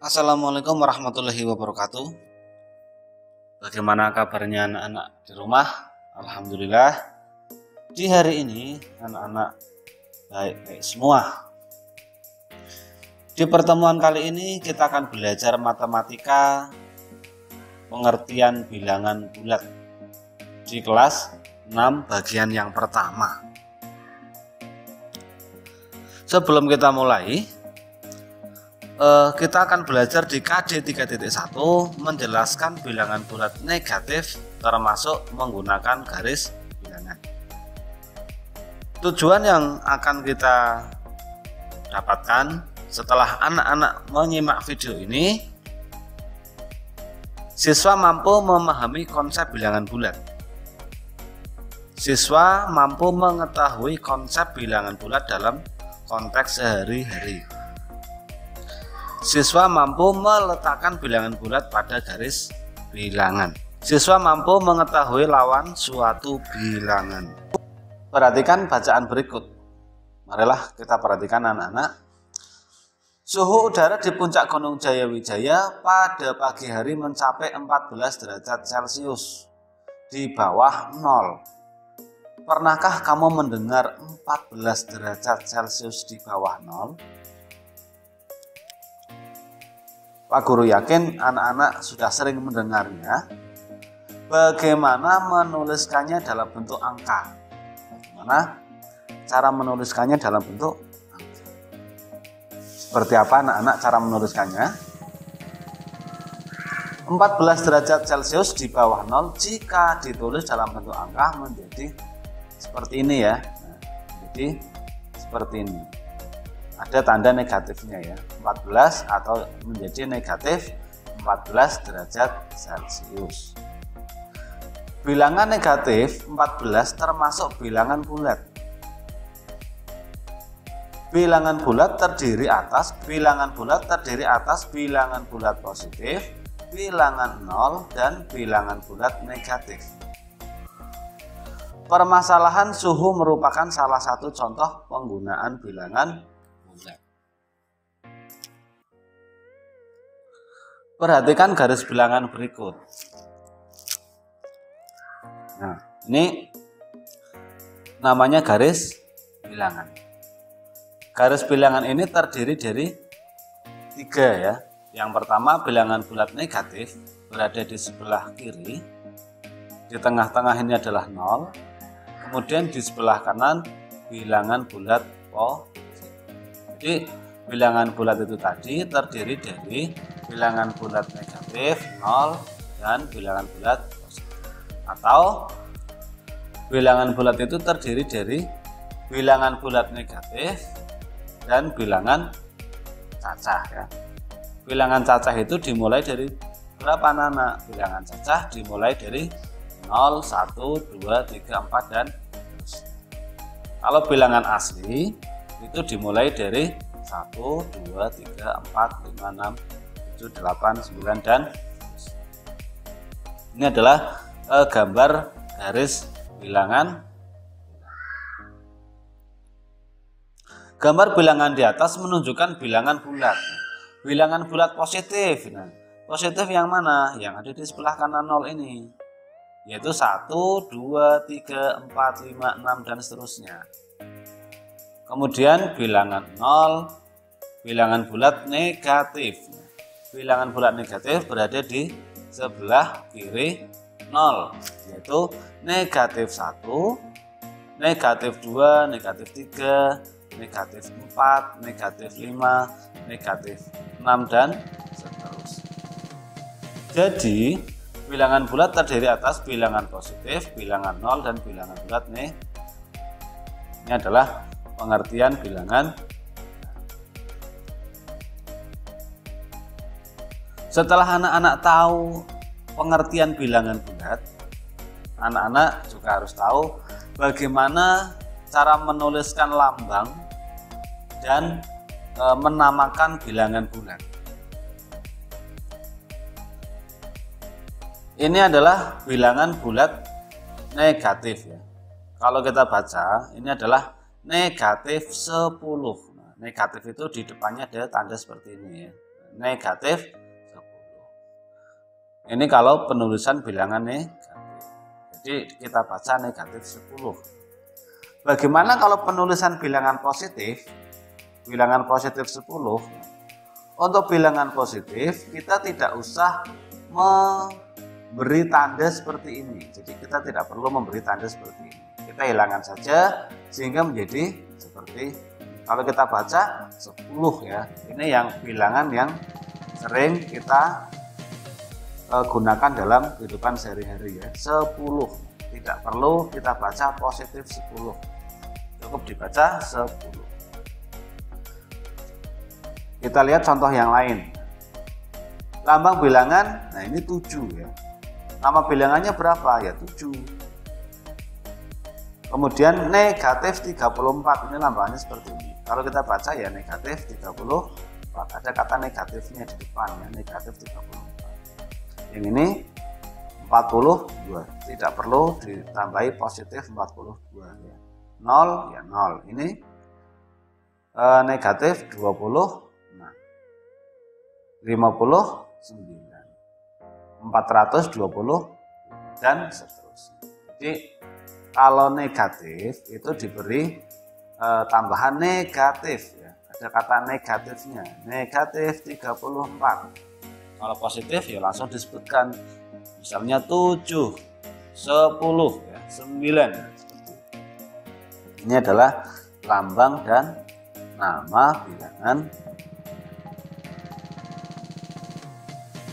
Assalamualaikum warahmatullahi wabarakatuh. Bagaimana kabarnya anak-anak di rumah? Alhamdulillah, di hari ini anak-anak baik-baik semua. Di pertemuan kali ini kita akan belajar matematika pengertian bilangan bulat di kelas 6 bagian yang pertama. Sebelum kita mulai, kita akan belajar di KD 3.1 menjelaskan bilangan bulat negatif termasuk menggunakan garis bilangan. Tujuan yang akan kita dapatkan setelah anak-anak menyimak video ini, siswa mampu memahami konsep bilangan bulat. Siswa mampu mengetahui konsep bilangan bulat dalam konteks sehari-hari. Siswa mampu meletakkan bilangan bulat pada garis bilangan. Siswa mampu mengetahui lawan suatu bilangan. Perhatikan bacaan berikut. Marilah kita perhatikan anak-anak. Suhu udara di puncak Gunung Jayawijaya pada pagi hari mencapai 14 derajat Celcius di bawah 0. Pernahkah kamu mendengar 14 derajat Celcius di bawah 0? Pak Guru yakin anak-anak sudah sering mendengarnya. Bagaimana menuliskannya dalam bentuk angka? Bagaimana cara menuliskannya dalam bentuk angka? Seperti apa anak-anak cara menuliskannya? 14 derajat Celcius di bawah 0 jika ditulis dalam bentuk angka menjadi seperti ini ya. Jadi seperti ini. Ada tanda negatifnya ya, 14 atau menjadi negatif 14 derajat Celcius. Bilangan negatif 14 termasuk bilangan bulat. Bilangan bulat terdiri atas bilangan bulat positif, bilangan 0, dan bilangan bulat negatif. Permasalahan suhu merupakan salah satu contoh penggunaan bilangan bulat. Perhatikan garis bilangan berikut. Nah, ini namanya garis bilangan. Garis bilangan ini terdiri dari 3 ya. Yang pertama bilangan bulat negatif berada di sebelah kiri. Di tengah-tengah ini adalah 0. Kemudian di sebelah kanan bilangan bulat positif. Jadi bilangan bulat itu tadi terdiri dari bilangan bulat negatif 0 dan bilangan bulat positif. Atau bilangan bulat itu terdiri dari bilangan bulat negatif dan bilangan cacah ya. Bilangan cacah itu dimulai dari berapa anak? Bilangan cacah dimulai dari 0, 1, 2, 3, 4 dan seterusnya. Kalau bilangan asli itu dimulai dari 1, 2, 3, 4, 5, 6, 7, 8, 9 dan seterusnya. Ini adalah gambar garis bilangan. Gambar bilangan di atas menunjukkan bilangan bulat. Bilangan bulat positif. Nah, positif yang mana? Yang ada di sebelah kanan 0 ini. Yaitu 1, 2, 3, 4, 5, 6 dan seterusnya. Kemudian bilangan 0, bilangan bulat negatif. Bilangan bulat negatif berada di sebelah kiri 0, yaitu negatif 1, negatif 2, negatif 3, negatif 4, negatif 5, negatif 6 dan seterusnya. Jadi bilangan bulat terdiri atas bilangan positif, bilangan 0, dan bilangan bulat negatif. Ini adalah pengertian bilangan. Setelah anak-anak tahu pengertian bilangan bulat, anak-anak juga harus tahu bagaimana cara menuliskan lambang dan menamakan bilangan bulat. Ini adalah bilangan bulat negatif ya. Kalau kita baca, ini adalah negatif 10. Nah, negatif itu di depannya ada tanda seperti ini ya. negatif 10. Ini kalau penulisan bilangan negatif. Jadi kita baca negatif 10. Bagaimana kalau penulisan bilangan positif? Bilangan positif 10. Untuk bilangan positif kita tidak usah memberi tanda seperti ini. Jadi kita tidak perlu memberi tanda seperti ini. Kita hilangkan saja sehingga menjadi seperti kalau kita baca 10 ya. Ini yang bilangan yang sering kita gunakan dalam kehidupan sehari-hari ya. 10. Tidak perlu kita baca positif 10. Cukup dibaca 10. Kita lihat contoh yang lain. Lambang bilangan, nah ini 7 ya. Nama bilangannya berapa? Ya 7. Kemudian negatif 34, ini lambangnya seperti ini. Kalau kita baca ya negatif 34, ada kata negatifnya di depan ya, negatif 34. Yang ini 42, tidak perlu ditambahi positif 42 ya. 0 ya 0, ini negatif 20, 59, 420 dan seterusnya. Jadi kalau negatif itu diberi tambahan negatif ya. Ada kata negatifnya, negatif 34. Kalau positif ya langsung disebutkan. Misalnya 7, 10 ya, 9 seperti itu. Ini adalah lambang dan nama bilangan.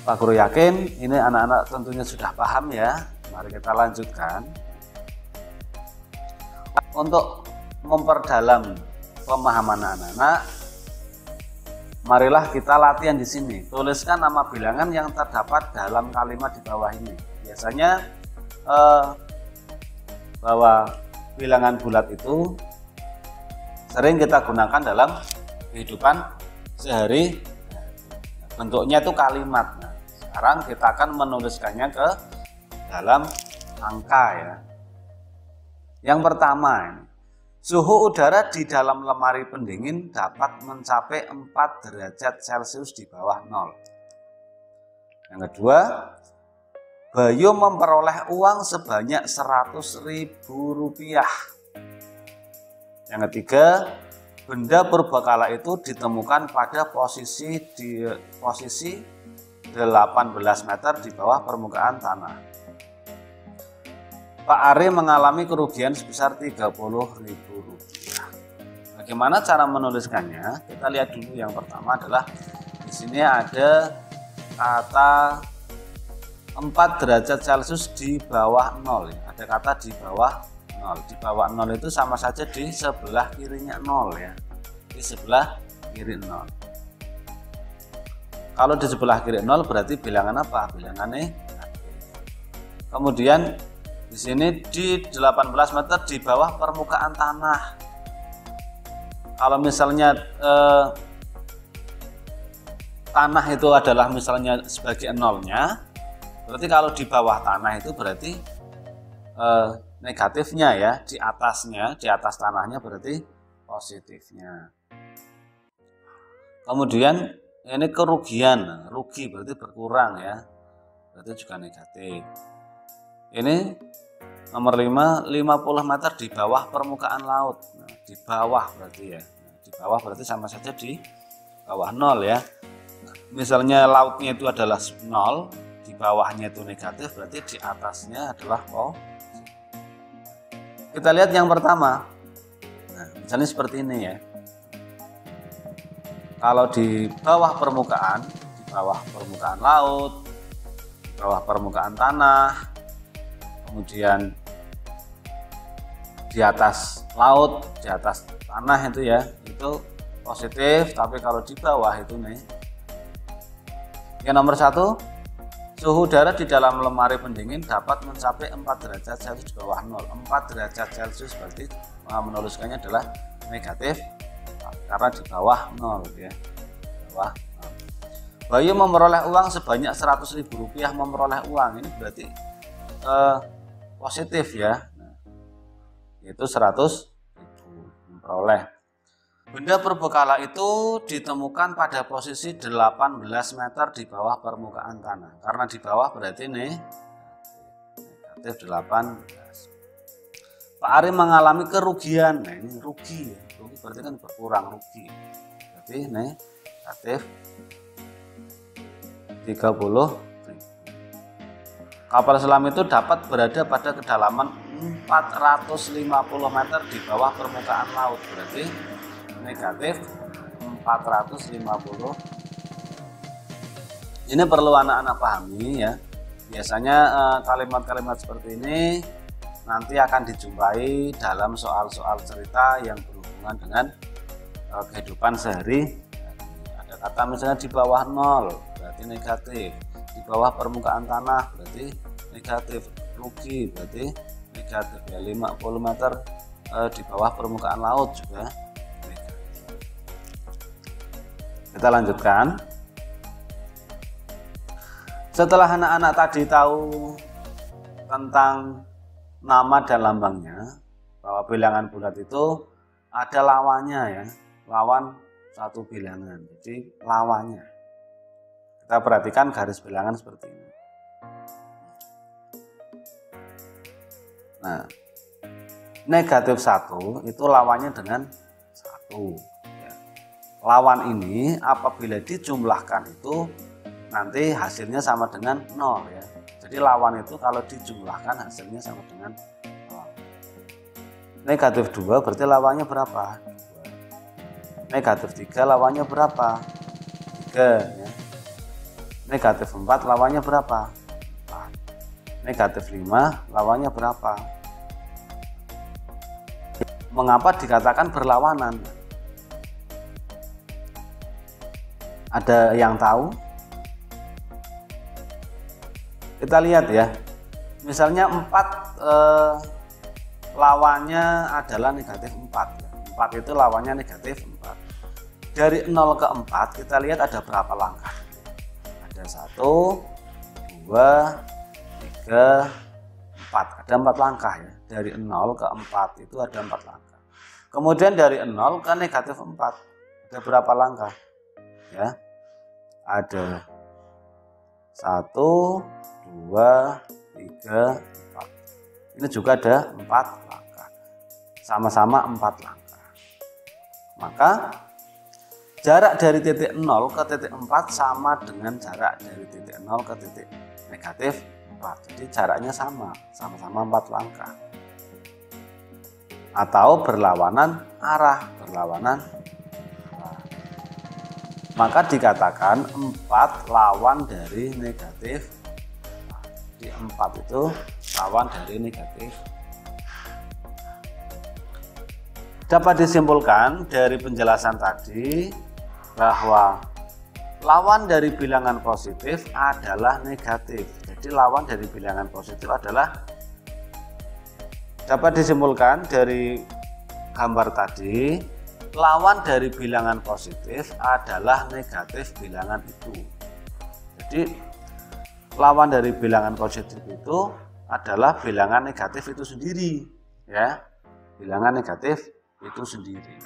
Pak Guru yakin ini anak-anak tentunya sudah paham ya. Mari kita lanjutkan. Untuk memperdalam pemahaman anak-anak, marilah kita latihan di sini. Tuliskan nama bilangan yang terdapat dalam kalimat di bawah ini. Biasanya bahwa bilangan bulat itu sering kita gunakan dalam kehidupan sehari. Bentuknya itu kalimat. Nah, sekarang kita akan menuliskannya ke dalam angka ya. Yang pertama ini, suhu udara di dalam lemari pendingin dapat mencapai 4 derajat Celcius di bawah 0. Yang kedua, Bayu memperoleh uang sebanyak Rp100.000. Yang ketiga, benda purbakala itu ditemukan pada posisi 18 meter di bawah permukaan tanah. Pak Ari mengalami kerugian sebesar Rp30.000. Bagaimana cara menuliskannya? Kita lihat dulu. Yang pertama adalah di sini ada kata 4 derajat Celcius di bawah 0. Ada kata di bawah 0. Di bawah 0 itu sama saja di sebelah kirinya 0 ya. Di sebelah kiri 0. Kalau di sebelah kiri 0 berarti bilangan apa? Bilangan negatif. Kemudian di sini di 18 meter di bawah permukaan tanah. Kalau misalnya tanah itu adalah misalnya sebagai nolnya, berarti kalau di bawah tanah itu berarti negatifnya ya, di atasnya, di atas tanahnya berarti positifnya. Kemudian ini kerugian, rugi berarti berkurang ya, berarti juga negatif. Ini nomor 5, 50 meter di bawah permukaan laut. Nah, di bawah berarti ya, di bawah berarti sama saja di bawah 0 ya. Misalnya lautnya itu adalah 0, di bawahnya itu negatif, berarti di atasnya adalah positif. Kita lihat yang pertama. Nah, misalnya seperti ini ya. Kalau di bawah permukaan laut, di bawah permukaan tanah, kemudian di atas laut, di atas tanah itu ya, itu positif, tapi kalau di bawah itu nih. Yang nomor 1, suhu udara di dalam lemari pendingin dapat mencapai 4 derajat Celcius di bawah 0. 4 derajat Celcius berarti menuliskannya adalah negatif karena di bawah 0 ya. Bawah 0. Bayu memperoleh uang sebanyak Rp100.000 memperoleh uang. Ini berarti positif ya. Nah, itu 100.000 memperoleh. Benda purbakala itu ditemukan pada posisi 18 meter di bawah permukaan tanah. Karena di bawah berarti nih negatif 18. Pak Ari mengalami kerugian. Nah ini rugi ya. Rugi berarti kan berkurang rugi. Berarti negatif 30. Kapal selam itu dapat berada pada kedalaman 450 meter di bawah permukaan laut. Berarti negatif 450. Ini perlu anak-anak pahami ya. Biasanya kalimat-kalimat seperti ini nanti akan dijumpai dalam soal-soal cerita yang berhubungan dengan kehidupan sehari. Ada kata misalnya di bawah 0 berarti negatif, di bawah permukaan tanah berarti negatif, rugi berarti negatif ya, 50 meter di bawah permukaan laut juga negatif. Kita lanjutkan. Setelah anak-anak tadi tahu tentang nama dan lambangnya, bahwa bilangan bulat itu ada lawannya ya, lawan satu bilangan. Jadi lawannya. Kita perhatikan garis bilangan seperti ini. Nah, negatif 1 itu lawannya dengan 1. Ya. Lawan ini apabila dijumlahkan itu nanti hasilnya sama dengan 0 ya. Jadi lawan itu kalau dijumlahkan hasilnya sama dengan 0. Negatif 2 berarti lawannya berapa? 2. Negatif 3 lawannya berapa? 3 ya. Negatif 4 lawannya berapa? 4. Negatif 5 lawannya berapa? Mengapa dikatakan berlawanan? Ada yang tahu? Kita lihat ya, misalnya 4 lawannya adalah negatif 4 ya. 4 itu lawannya negatif 4. Dari 0 ke 4 kita lihat ada berapa langkah? Ada 1, 2, 3, 4. Ada 4 langkah ya. Dari 0 ke 4 itu ada 4 langkah. Kemudian dari 0 ke negatif 4 ada berapa langkah? Ya, ada 1, 2, 3, 4. Ini juga ada 4 langkah. Sama-sama 4 langkah. Maka jarak dari titik 0 ke titik 4 sama dengan jarak dari titik 0 ke titik negatif 4. Jadi jaraknya sama-sama 4 langkah. Atau berlawanan arah, Maka dikatakan 4 lawan dari negatif. Jadi 4 itu lawan dari negatif. Dapat disimpulkan dari penjelasan tadi bahwa lawan dari bilangan positif adalah negatif. Jadi lawan dari bilangan positif adalah, dapat disimpulkan dari gambar tadi, lawan dari bilangan positif adalah negatif bilangan itu. Jadi lawan dari bilangan positif itu adalah bilangan negatif itu sendiri ya. Bilangan negatif itu sendiri.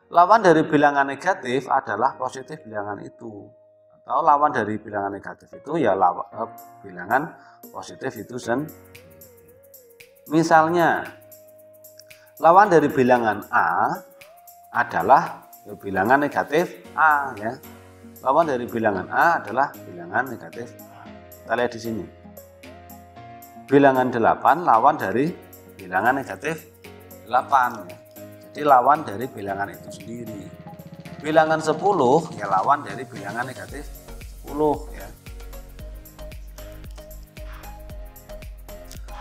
Lawan dari bilangan negatif adalah positif bilangan itu. Atau lawan dari bilangan negatif itu ya bilangan positif itu sendiri. Misalnya lawan dari bilangan A adalah bilangan negatif A ya. Lawan dari bilangan A adalah bilangan negatif A. Kita lihat di sini. Bilangan 8 lawan dari bilangan negatif 8 ya. Jadi lawan dari bilangan itu sendiri. Bilangan 10 ya lawan dari bilangan negatif 10 ya.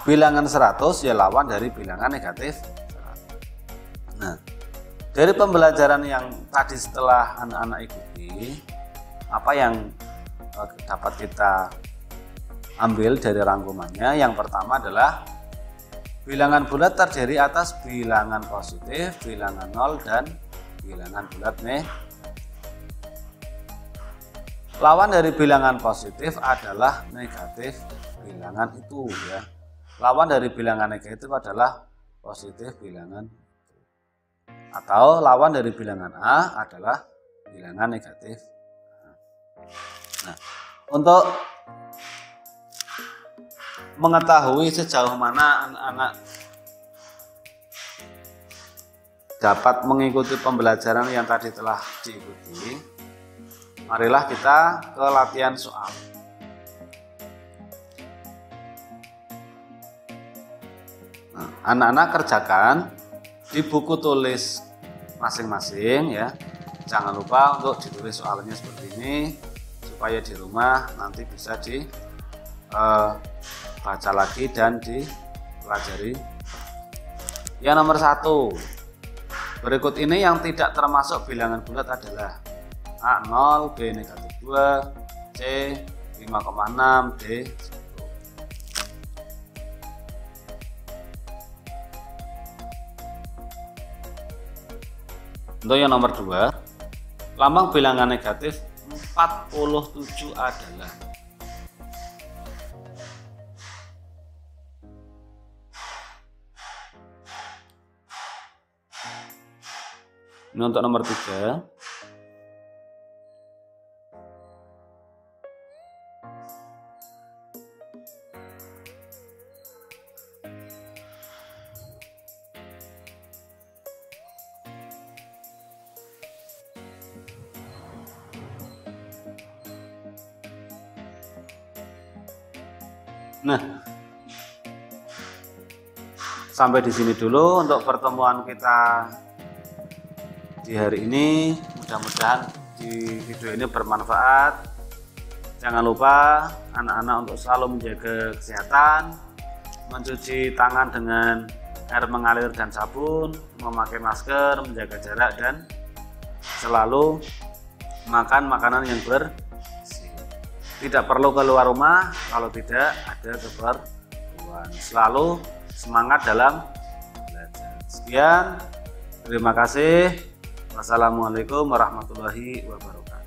Bilangan 100 ya lawan dari bilangan negatif 100. Nah, dari pembelajaran yang tadi setelah anak-anak ikuti, apa yang dapat kita ambil dari rangkumannya? Yang pertama adalah bilangan bulat terdiri atas bilangan positif, bilangan 0, dan bilangan bulat negatif. Lawan dari bilangan positif adalah negatif bilangan itu ya. Lawan dari bilangan negatif adalah positif bilangan itu. atau lawan dari bilangan A adalah bilangan negatif. Nah, untuk mengetahui sejauh mana anak-anak dapat mengikuti pembelajaran yang tadi telah diikuti, marilah kita ke latihan soal. Nah, anak-anak kerjakan di buku tulis masing-masing ya. Jangan lupa untuk ditulis soalnya seperti ini supaya di rumah nanti bisa dibaca lagi dan dipelajari. Yang nomor 1, berikut ini yang tidak termasuk bilangan bulat adalah A 0, B negatif 2, C 5,6, D 10. Untuk yang nomor 2, lambang bilangan negatif 47 adalah ini. Untuk nomor 3, nah, sampai di sini dulu untuk pertemuan kita di hari ini. Mudah-mudahan di video ini bermanfaat. Jangan lupa anak-anak untuk selalu menjaga kesehatan, mencuci tangan dengan air mengalir dan sabun, memakai masker, menjaga jarak, dan selalu makan makanan yang bersih. Tidak perlu keluar rumah kalau tidak ada keperluan. Selalu semangat dalam belajar. Sekian, terima kasih. Wassalamualaikum warahmatullahi wabarakatuh.